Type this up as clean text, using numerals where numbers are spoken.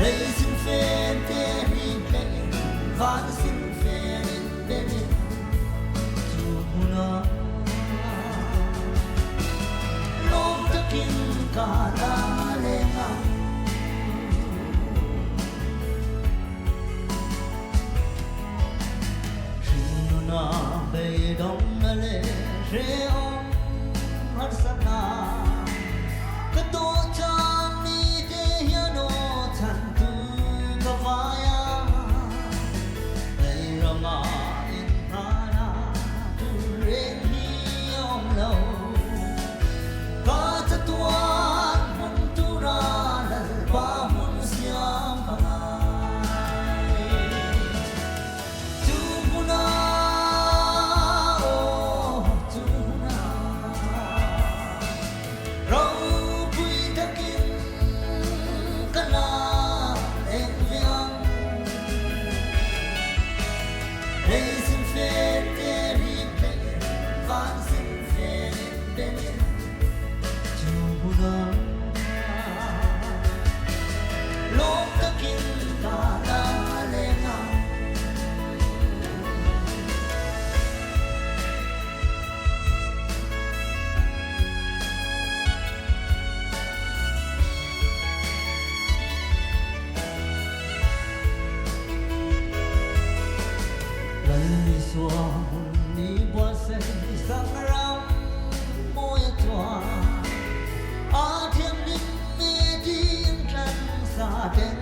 Hãy xin phê thế đi bên và xin phê đến bên dù nó lom ta kinh cả đã lên ngang dù nó bay đông na lệ rê om hát sát na cái tô chan ni thế hiền ô thành tu cả vaya đây là mà in hana tu ren hi om lâu cả tất toan hôn tu ra lal ba hôn siam pangai tu muna oh tu muna rau pui takin kana en viang hey sin fe te ri pe van sin fe ben tu muna lom takin kana lenga lần xua đi qua sen sang ram môi toa a thiên linh mê đi trần xa đến